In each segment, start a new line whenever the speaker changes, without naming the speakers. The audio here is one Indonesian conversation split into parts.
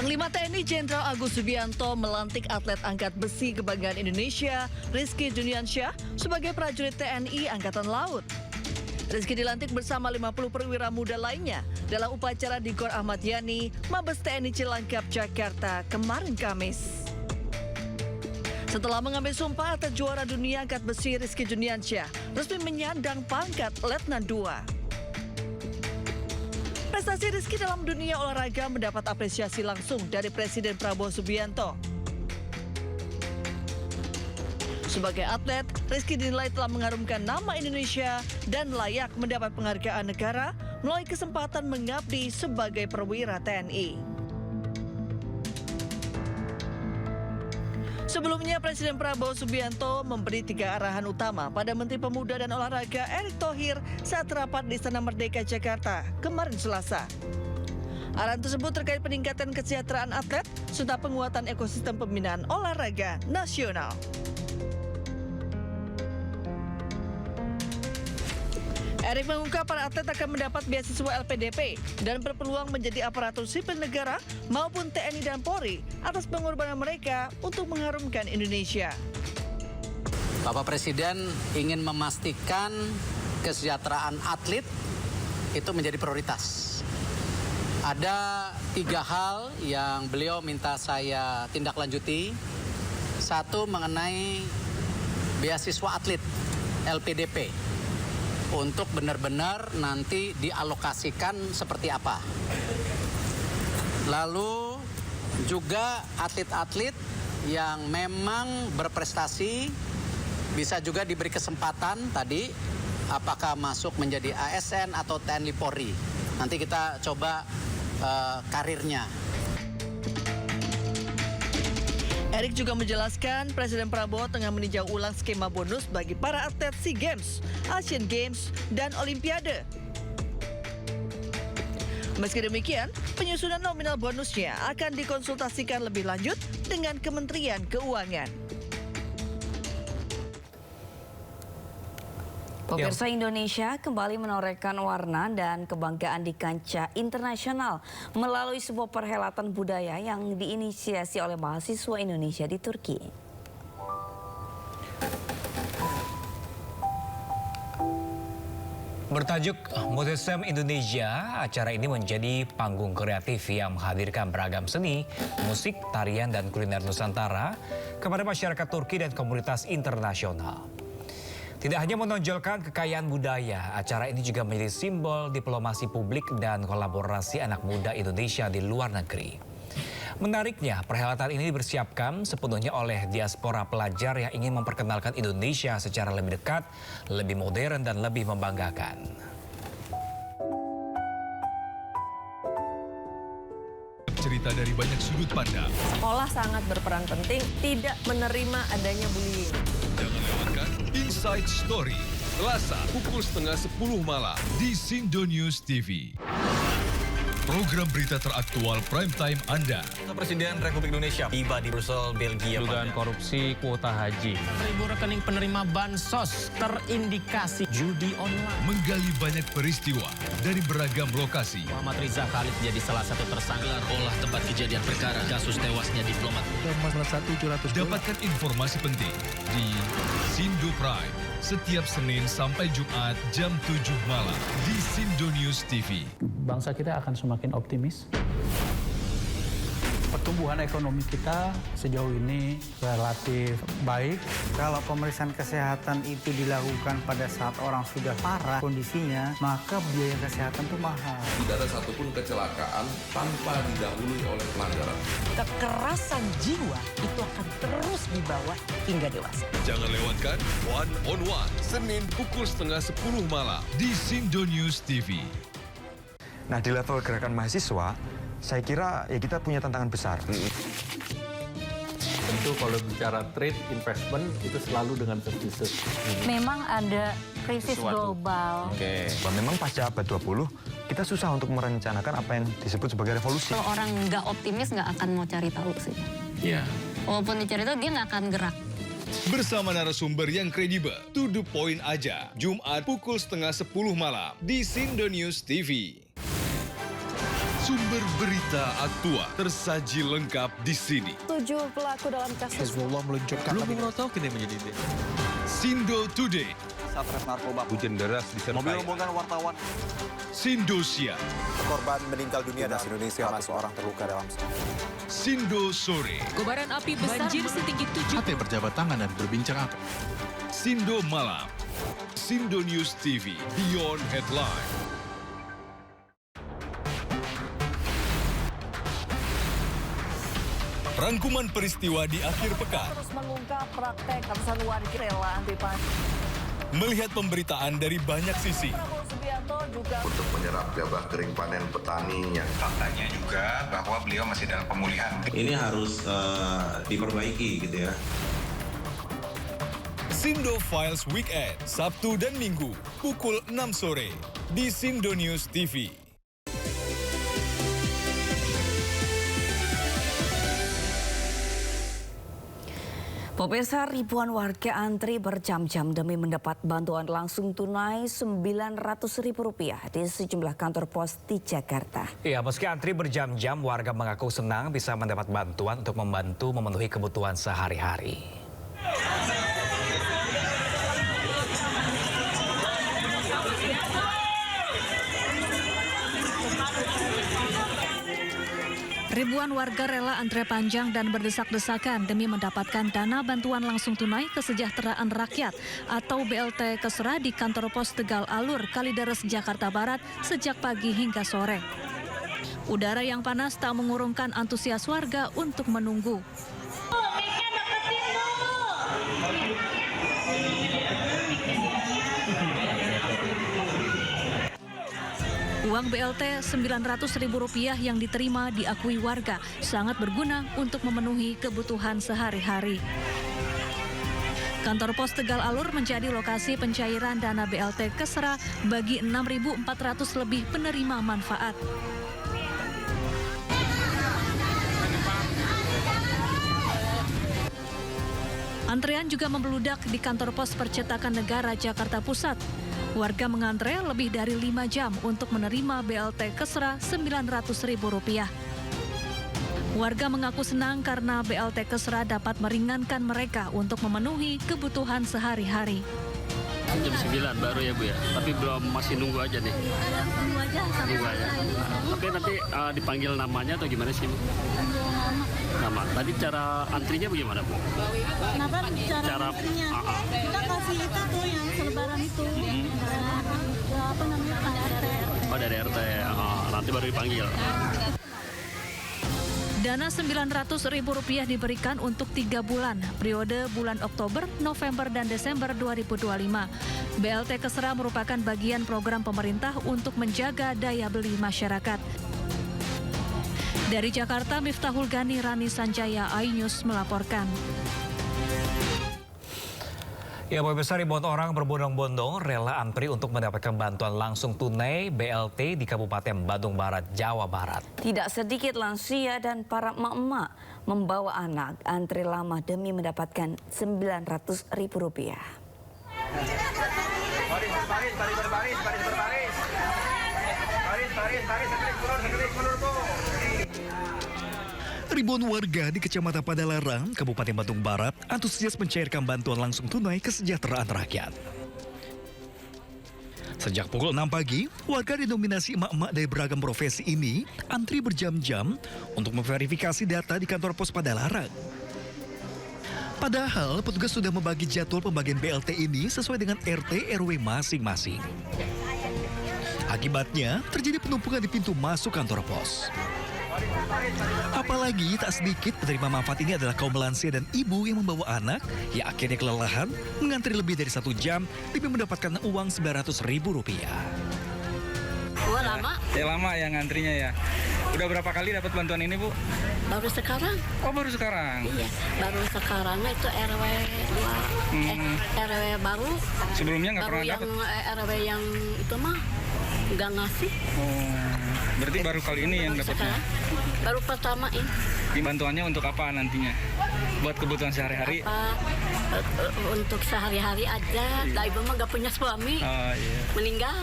Panglima TNI Jenderal Agus Subianto melantik atlet angkat besi kebanggaan Indonesia, Rizky Juniansyah, sebagai prajurit TNI Angkatan Laut. Rizky dilantik bersama 50 perwira muda lainnya dalam upacara di Gor Ahmad Yani, Mabes TNI Cilangkap, Jakarta, kemarin Kamis. Setelah mengambil sumpah, atlet juara dunia angkat besi Rizky Juniansyah resmi menyandang pangkat Letnan II. Prestasi Rizky dalam dunia olahraga mendapat apresiasi langsung dari Presiden Prabowo Subianto. Sebagai atlet, Rizky dinilai telah mengharumkan nama Indonesia dan layak mendapat penghargaan negara melalui kesempatan mengabdi sebagai perwira TNI. Sebelumnya, Presiden Prabowo Subianto memberi 3 arahan utama pada Menteri Pemuda dan Olahraga Erick Thohir saat rapat di Istana Merdeka Jakarta kemarin Selasa. Arahan tersebut terkait peningkatan kesejahteraan atlet serta penguatan ekosistem pembinaan olahraga nasional. Erick mengungkap para atlet akan mendapat beasiswa LPDP dan berpeluang menjadi aparatur sipil negara maupun TNI dan Polri atas pengorbanan mereka untuk mengharumkan Indonesia.
Bapak Presiden ingin memastikan kesejahteraan atlet itu menjadi prioritas. Ada 3 hal yang beliau minta saya tindak lanjuti. 1, mengenai beasiswa atlet LPDP. Untuk benar-benar nanti dialokasikan seperti apa. Lalu juga atlet-atlet yang memang berprestasi bisa juga diberi kesempatan tadi apakah masuk menjadi ASN atau TNI Polri. Nanti kita coba karirnya.
Erick juga menjelaskan Presiden Prabowo tengah meninjau ulang skema bonus bagi para atlet SEA Games, Asian Games, dan Olimpiade. Meski demikian, penyusunan nominal bonusnya akan dikonsultasikan lebih lanjut dengan Kementerian Keuangan.
Pemirsa, Indonesia kembali menorehkan warna dan kebanggaan di kancah internasional melalui sebuah perhelatan budaya yang diinisiasi oleh mahasiswa Indonesia di Turki.
Bertajuk Muhtesyem Indonesia, acara ini menjadi panggung kreatif yang menghadirkan beragam seni, musik, tarian, dan kuliner Nusantara kepada masyarakat Turki dan komunitas internasional. Tidak hanya menonjolkan kekayaan budaya, acara ini juga menjadi simbol diplomasi publik dan kolaborasi anak muda Indonesia di luar negeri. Menariknya, perhelatan ini dipersiapkan sepenuhnya oleh diaspora pelajar yang ingin memperkenalkan Indonesia secara lebih dekat, lebih modern, dan lebih membanggakan.
Cerita dari banyak sudut pandang.
Sekolah sangat berperan penting, tidak menerima adanya bullying.
Jangan lewatkan Inside Story, Selasa pukul 9:30 malam di Sindo News TV. Program berita teraktual prime time Anda.
Presiden Republik Indonesia tiba di Brussel, Belgia.
Dugaan korupsi kuota haji.
1.000 rekening penerima bansos terindikasi judi online.
Menggali banyak peristiwa dari beragam lokasi.
Muhammad Riza Khalid jadi salah satu tersangka olah tempat kejadian perkara kasus tewasnya diplomat.
Dapatkan informasi penting di Sindo Prime setiap Senin sampai Jumat jam 7 malam di Sindo News TV.
Bangsa kita akan semakin optimis. Pertumbuhan ekonomi kita sejauh ini relatif baik.
Kalau pemeriksaan kesehatan itu dilakukan pada saat orang sudah parah kondisinya, maka biaya kesehatan itu mahal.
Tidak ada satupun kecelakaan tanpa didahului oleh pelanggaran.
Kekerasan jiwa itu akan terus dibawa hingga dewasa.
Jangan lewatkan One on One, Senin pukul 9:30 malam di Sindo News TV.
Nah, di level gerakan mahasiswa, saya kira ya kita punya tantangan besar.
Tentu kalau bicara trade investment itu selalu dengan tertutup.
Memang ada krisis global.
Memang pasca abad 20, kita susah untuk merencanakan apa yang disebut sebagai revolusi.
Kalau orang nggak optimis nggak akan mau cari tahu sih.
Iya.
Walaupun dicari tahu dia nggak akan gerak.
Bersama narasumber yang kredibel, to the point aja. Jumat pukul 9:30 malam di Sindo News TV. Sumber berita aktual tersaji lengkap di sini.
7 pelaku dalam kasus
Hezbollah meluncurkan lebih menjadi
Sindo Today,
Satres narkoba.
Hujan deras disertai.
Mobil rombongan wartawan.
Sindosiar,
Korban meninggal dunia dan Indonesia, 100 orang terluka dalam.
Sindo Sore,
Kobaran api besar banjir setinggi 7.
Ate berjabat tangan dan berbincang apa? Sindo Malam, Sindo News TV, Beyond Headline. Rangkuman peristiwa di akhir pekan.
terus mengungkap praktek ratusan warga rela anti pajak.
Melihat pemberitaan dari banyak sisi.
Prabowo Subianto juga
Untuk menyerap gabah kering panen petaninya.
Faktanya juga bahwa beliau masih dalam pemulihan.
Ini harus diperbaiki gitu ya.
Sindo Files Weekend, Sabtu dan Minggu, pukul 6 sore, di Sindo News TV.
Pemirsa, ribuan warga antri berjam-jam demi mendapat bantuan langsung tunai Rp900.000 di sejumlah kantor pos di Jakarta.
Ya, meski antri berjam-jam, warga mengaku senang bisa mendapat bantuan untuk membantu memenuhi kebutuhan sehari-hari.
Ribuan warga rela antre panjang dan berdesak-desakan demi mendapatkan dana bantuan langsung tunai kesejahteraan rakyat atau BLT Kesra di kantor pos Tegal Alur, Kalideres, Jakarta Barat sejak pagi hingga sore. Udara yang panas tak mengurungkan antusias warga untuk menunggu. Uang BLT Rp900.000 yang diterima diakui warga sangat berguna untuk memenuhi kebutuhan sehari-hari. Kantor pos Tegal Alur menjadi lokasi pencairan dana BLT Kesra bagi 6.400 lebih penerima manfaat. Antrean juga membeludak di kantor pos Percetakan Negara Jakarta Pusat. Warga mengantre lebih dari 5 jam untuk menerima BLT Kesra Rp900.000. Warga mengaku senang karena BLT Kesra dapat meringankan mereka untuk memenuhi kebutuhan sehari-hari.
Jam 9 baru ya Bu ya, tapi belum, masih nunggu aja nih.
Tunggu aja sampai
Nunggu aja. Tapi nanti dipanggil namanya atau gimana sih Bu? Nama. Tadi cara antrinya bagaimana Bu?
Kenapa cara
antrinya?
Kita kasih itu tuh yang selebaran itu. Apa namanya?
Oh dari RT, nanti baru dipanggil.
Dana Rp900.000 diberikan untuk 3 bulan, periode bulan Oktober, November, dan Desember 2025. BLT Kesra merupakan bagian program pemerintah untuk menjaga daya beli masyarakat. Dari Jakarta, Miftahul Gani, Rani Sanjaya, iNews melaporkan.
Ya, pemirsa, ribuan orang berbondong-bondong rela antri untuk mendapatkan bantuan langsung tunai BLT di Kabupaten Bandung Barat, Jawa Barat.
Tidak sedikit lansia dan para emak-emak membawa anak antri lama demi mendapatkan Rp900.000.
Ribuan warga di Kecamatan Padalarang, Kabupaten Bandung Barat, antusias mencairkan bantuan langsung tunai kesejahteraan rakyat. Sejak pukul 6 pagi, warga didominasi emak-emak dari beragam profesi ini antri berjam-jam untuk memverifikasi data di kantor pos Padalarang. Padahal petugas sudah membagi jadwal pembagian BLT ini sesuai dengan RT RW masing-masing. Akibatnya, terjadi penumpukan di pintu masuk kantor pos. Apalagi tak sedikit penerima manfaat ini adalah kaum lansia dan ibu yang membawa anak yang akhirnya kelelahan mengantri lebih dari 1 jam demi mendapatkan uang Rp900.000.
Wah, lama.
Ya lama ya ngantrinya ya. Udah berapa kali dapat bantuan ini Bu?
Baru sekarang.
Oh baru sekarang?
Iya, baru sekarang itu RW 2, RW baru.
Sebelumnya nggak pernah
dapat?
dapat?
RW yang itu mah nggak ngasih.
Oh, berarti baru kali ini yang dapatnya?
Baru pertama ini.
Bantuannya untuk apa nantinya? Buat kebutuhan sehari-hari?
Untuk sehari-hari aja. Lah ibu mah nggak punya suami.
Oh, iya.
Meninggal.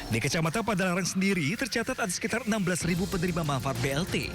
Di Kecamatan Padalarang sendiri tercatat ada sekitar 16.000 penerima manfaat BLT.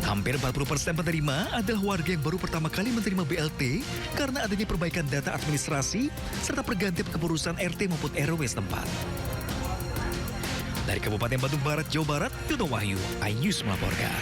Hampir 40% penerima adalah warga yang baru pertama kali menerima BLT karena adanya perbaikan data administrasi serta pergantian kepengurusan RT maupun RW setempat. Dari Kabupaten Bandung Barat, Jawa Barat, Yono Wahyu, iNews melaporkan.